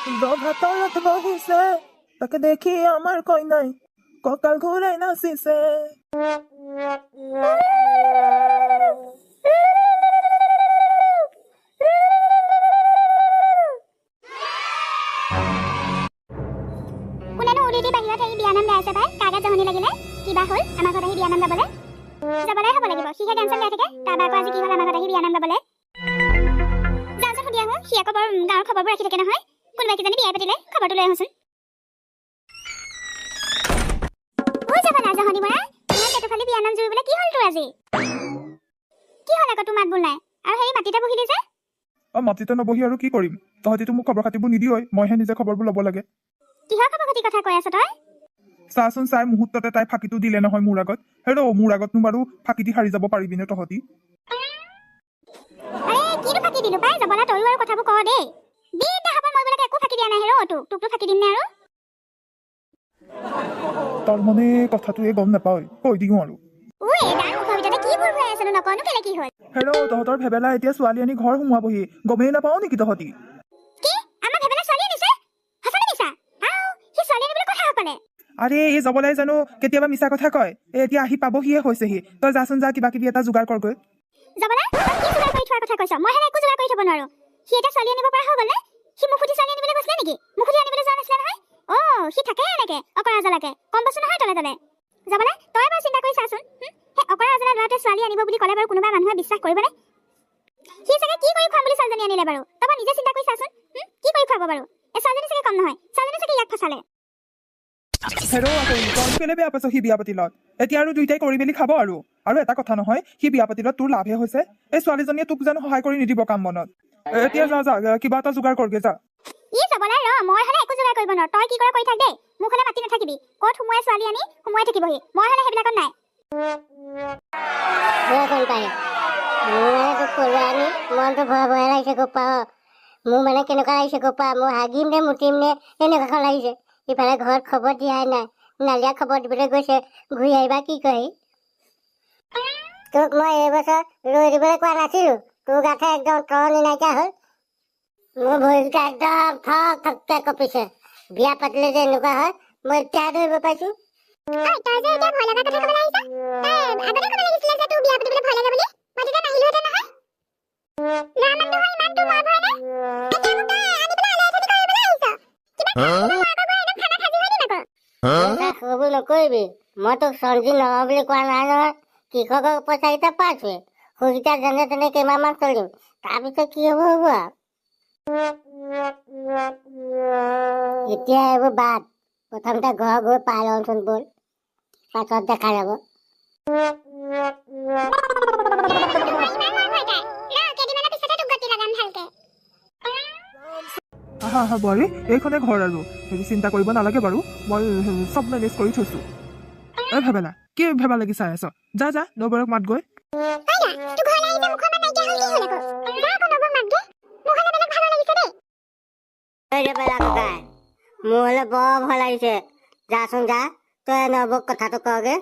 ভাতৰত বহিছে তাকে দেখি আমাৰ কইনাই কঁকাল ঘূৰাই নাচিছে। কোনেনো উৰি দি বাহিৰত আহি বিয়ানাম গাই আছে তাই? কাগজ জহনি লাগিলে কিবা হ'ল আমাৰ ঘৰত আহি বিয়ানাম গাবলৈ? যাবলৈ হ'ব লাগিব, সিহে টেনশ্যন গাই থাকে। তাৰ আকৌ আজি কি হ'ল আমাৰ ঘৰত আহি বিয়ানাম গাবলৈ? যাওঁচোন সুধি আহোঁ, সি আকৌ বৰ গাঁৱৰ খবৰবোৰ ৰাখি থাকে নহয়। কোনোবাই কিজানি বিয়াই পাতিলে খবৰটো লৈ আহোঁচোন। যাবলা জহনি বৰা, তোমাৰ পেটুফালি বিয়ানাম জুৰিবলৈ কি হ'ল তোৰ আজি? কি হ'ল আকৌ তোৰ মাত বোল নাই? আৰু সেই মাটিতে বহিলি যে? মাটিতে নবহি আৰু কি কৰিম? তহঁতিতো মোক খবৰ খাতিবোৰ নিদিয়ই, মইহে নিজে খবৰবোৰ ল'ব লাগে। কিহৰ খবৰ খাতি কথা কৈ আছ তই? চাচোন চাই মুহূৰ্ততে তাই ফাঁকিটো দিলে নহয় মোৰ আগত। হেৰ মোৰ আগতনো বাৰু ফাঁকি দি হাৰি যাব পাৰিবিনে তহঁতি? আৰে কিনো ফাঁকি দিলো পাই? যাবলা তয়ো আৰু কথাবোৰ কওঁ দেই। বিদ্যা দেখা মই বোলে একো ফাঁকি দিয়া নাই। হেৰ তোকতো ফাঁকি দিম নে আৰু? তাৰ মানে কথাটোৱে গম নাপাওঁ, কৈ দিওঁ আৰু। হেৰ তহঁতৰ ভেবেলা এতিয়া ছোৱালী আনি ঘৰ সোমোৱাবহি, গমেই নাপাওঁ নেকি তহঁতি? আৰে এই জবলাই জানো কেতিয়াবা মিছা কথা কয়? এতিয়া আহি পাবহিয়ে হৈছেহি। তই যাচোন যা, কিবা কিবি এটা যোগাৰ কৰগৈ। ছোৱালী আনিব বুলি ক'লে বাৰু কোনোবা মানুহে বিশ্বাস কৰিবনে? সি চাগে কি কৰি খুৱাম বুলি ছোৱালীজনী আনিলে বাৰু? তই নিজে চিন্তা কৰি চাচোন। কি কৰি খুৱাব বাৰু? এই ছোৱালীজনী চাগে কম নহয়, ছোৱালীজনী চাগে ইয়াক ফচালে। হেৰ আকৌ তই কেলে বেয়া পাইছ সি বিয়া পাতিলত? এতিয়া আৰু দুইটাই কৰি মেলি খাব আৰু এটা কথা নহয়, সি বিয়া পাতিলত তোৰ লাভহে হৈছে। এই ছোৱালীজনীয়ে তোক জানো সহায় কৰি নিদিব কাম বনত? এতিয়া যা যা কিবা এটা যোগাৰ কৰগে যা। ই যাবলাই ৰ, মই হলে একো যোগাৰ কৰিব নোৱাৰো। তই কি কৰা কৰি থাক দেই, মোক হলে মাতি নাথাকিবি। ক'ত সোমোৱাই ছোৱালী আনি সোমোৱাই থাকিবহি, মই হলে সেইবিলাকত নাই। মনটো ভয় ভয় লাগিছে গোপা। মোৰ মানে কেনেকুৱা লাগিছে গোপা, মই হাগিম নে মুতিম নে এনেকুৱা লাগিছে। ইফালে ঘৰত খবৰ দিয়াই নাই, নালিয়া খবৰ দিবলৈ গৈছে, ঘূৰি আহিবা কি কয়? তোক মই এইবছৰ ৰৈ দিবলৈ কোৱা নাছিলো, তোৰ গাঠে একদম তৰণি নাইকিয়া হ'ল। মোৰ ভৰিকেইটা একদম ঠক ঠককে কঁপিছে। বিয়া পাতিলে যে এনেকুৱা হয় মই এতিয়া ধৰিব পাইছো। সেইবোৰ নকৰিবি, মই তোক চঞ্জী নহওঁ বুলি কোৱা নাই নহয়। কৃষকৰ পইচা কেইটা পাইছোৱে, সেইকেইটা যেনে তেনে কেইমাহমান চলিম, তাৰপিছত কি হ'ব হ'ব আৰু। এতিয়া এইবোৰ বাদ, প্ৰথমতে ঘৰ গৈ পাই লওঁচোন বল, পাছত দেখা যাব। হা বোৱাৰী, এইখনে ঘৰ আৰু চিন্তা কৰিব নালাগে বাৰু, মই চব মেনেজ কৰি থৈছো। ভেবেলা কি ভেবা লাগি চাই আছ? যা যা নবৌক মাত গৈ। মোৰ হলে বৰ ভয় লাগিছে, যাচোন যা, তই নবৌক কথাটো কগে।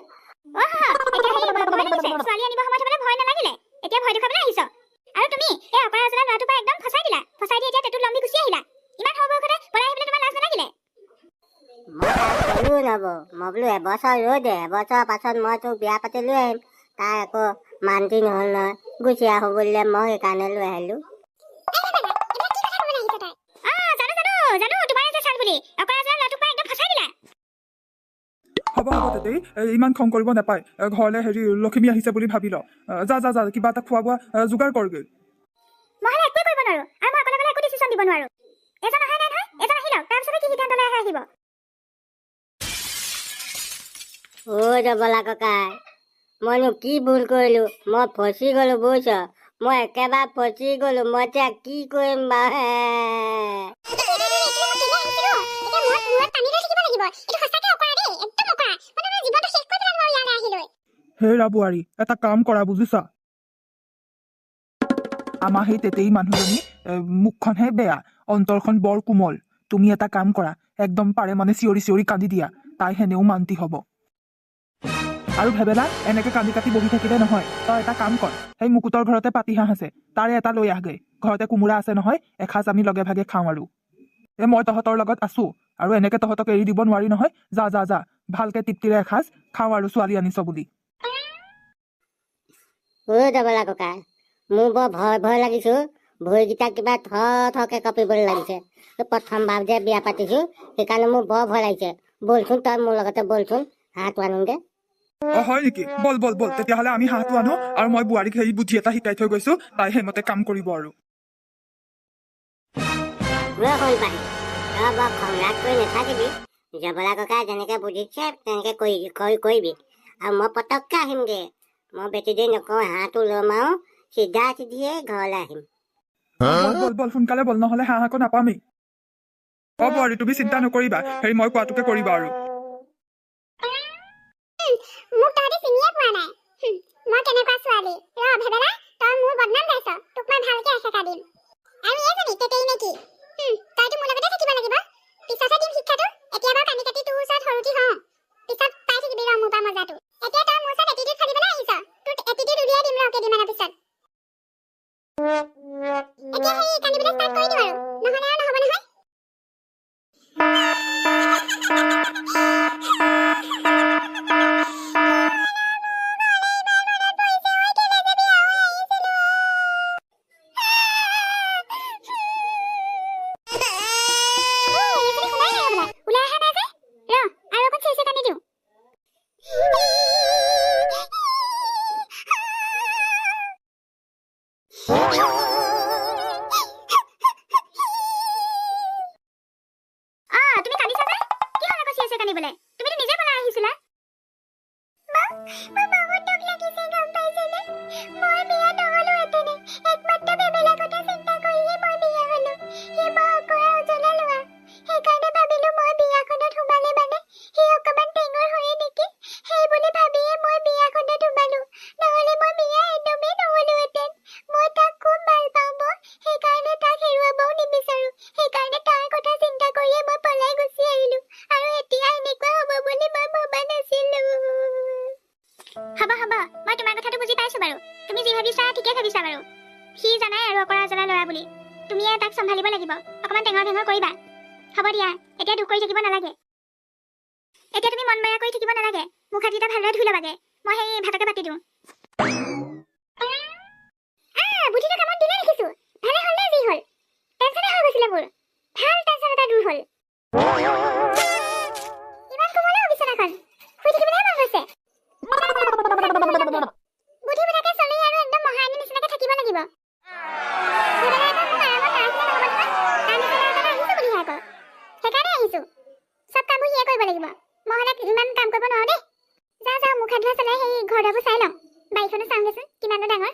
ছোৱালী আনিব সময়ত মানে ভয় নালাগিলে, এতিয়া ভয় দেখুৱাবলৈ আহিছ? আৰু তুমি এই অপৰাজনা ল'ৰাটোৰ পৰা একদম ফচাই দিলা, ফচাই দি এতিয়া টেটু লম্বি গুচি আহিলা। ইমান সৰু বয়সতে পলাই আহিবলৈ তোমাৰ লাজ নালাগিলে? মই বোলো এবছৰ ৰৈ দে, এবছৰৰ পাছত মই তোক বিয়া পাতি লৈ আহিম। তাই আকৌ মান্তি নহল নহয়, গুচি আহো বুলিলে মই সেইকাৰণে লৈ আহিলো। হ'ব হ'ব তেতেই, ইমান খং কৰিব নাপায়। ঘৰলে লখিমী আহিছে বুলি ভাবি ল। যা যা যা কিবা এটা খোৱা বোৱা যোগাৰ কৰগৈ। মই হলে একো কৰিব নোৱাৰো, আৰু মই অকলে একো ডিচিশ্যন দিব নোৱাৰো। এজন অহাই নাই নহয়, এজন আহি লওক, তাৰপিছতে কি সিদ্ধান্ত লৈ আহিব। জবলা ককাই, মইনো কি ভুল কৰিলো? মই ফচি গলো বুজিছ, মই একেবাৰে ফচি গলো। মই এতিয়া কি কৰিম বাৰু? হেৰা বোৱাৰী, এটা কাম কৰা বুজিছা, আমাৰ সেই তেতেই মানুহজনী মুখখনহে বেয়া, অন্তৰখন বৰ কোমল। তুমি এটা কাম কৰা, একদম পাৰে মানে চিঞৰি চিঞৰি কান্দি দিয়া, তাই হেনেও মান্তি হব। আৰু ভেবেলা এনেকে কান্দি কাটি বহি থাকিলে নহয়, তই এটা কাম কৰ, সেই মুকুটৰ ঘৰতে পাতিহাঁহ আছে, তাৰে এটা লৈ আহগৈ। ঘৰতে কোমোৰা আছে নহয়, এসাঁজ আমি লগে ভাগে খাওঁ আৰু। মই তহঁতৰ লগত আছো আৰু এনেকে তহঁতক এৰি দিব নোৱাৰি নহয়। যা যা যা, ভালকে তৃপ্তিৰে এসাঁজ খাওঁ আৰু ছোৱালী আনিছ বুলি। ডবলা ককা, মোৰ বৰ ভয় ভয় লাগিছো। ভৰিকেইটা কিবা থকে কঁপিবলৈ লাগিছে। প্ৰথমবাৰ যে বিয়া পাতিছো, সেইকাৰণে মোৰ বৰ ভয় লাগিছে। বলচোন তই মোৰ লগতে বলচোন, হাঁহটো আনোগে। হয় নেকি? বল বল বল, তেতিয়াহ'লে আমি হাঁহটো আনো আৰু মই বোৱাৰীক হেৰি বুদ্ধি এটা শিকাই থৈ গৈছো, তাই সেইমতে কাম কৰিব আৰু। হ'ল পাই, তই বৰ খংৰাগ কৰি নাথাকিবি। জবলা ককাই যেনেকে বুজিছে তেনেকে কৰিবি। আৰু মই পটককে আহিমগে। মই বেছি দেৰি নকওঁ, হাঁহটো ল'ম আৰু চিধা চিধিয়ে ঘৰলৈ আহিম। বল বল বল, সোনকালে বল, নহ'লে হাঁহ আকৌ নাপামেই। বোৱাৰী তুমি চিন্তা নকৰিবা, হেৰি মই কোৱাটোকে কৰিবা আৰু। মোক তহঁতি চিনিয়ে পোৱা নাই। মই কেনেকুৱা ছোৱালী। ভেবেলা, তই মোৰ বদনাম গাইছ। তোক মই ভালকে এসেকা দিম। আৰু এইজনী তেতেই নেকি? তইতো মোৰ লগতে থাকিব লাগিব। পিছতহে দিম শিক্ষাটো। এতিয়া বাৰু কানি কাটি তোৰ ওচৰত সৰুটি হওঁ। পিছত পাই থাকিবি মোৰ পৰা মজাটো। এতিয়া তই মোৰ ওচৰত এটিটিউড ফালিবলৈ আহিছ। তোৰ এটিটিউড উলিয়াই দিম কেইদিনমানৰ পিছত। এতিয়া সেই কান্দিবলৈ ষ্টাৰ্ট কৰি দিম আৰু, নহ'লে আৰু নহ'ব নহয়। চম্ভালিব লাগিব, অকমান টেঙৰ টেঙৰ কৰিবা। হ'ব দিয়া, এতিয়া দুখ কৰি থাকিব নালাগে। এতিয়া তুমি মন বেয়া কৰি থাকিব নালাগে। মুখ হাতকেইটা ভালদৰে ধুই ল'বাগে। মই সেই ভাতকে পাতি দিওঁ। বুদ্ধিটো কামত দিলে দেখিছো। ভালে হ'ল নে যি হ'ল? টেনচনে হৈ গৈছিলে মোৰ। ভাল টেনচন এটা দূৰ হ'ল। ইমান কোমলে বিচনাখন শুই থাকিবলৈ মন গৈছে। বুদ্ধিবিলাকে চলি আৰু একদম মহাৰাণী নিচিনাকে থাকিব লাগিব। সেইকাৰণে আহিছো। চব কামবোৰ সিয়ে কৰিব লাগিব। মই হ'লে ইমান কাম কৰিব নোৱাৰো দেই। যা যা, মুখ হাত ধোৱা চলাই সেই ঘৰ দুৱাৰবোৰ চাই লওঁ। বাৰীখনো চাওঁগেচোন কিমানো ডাঙৰ।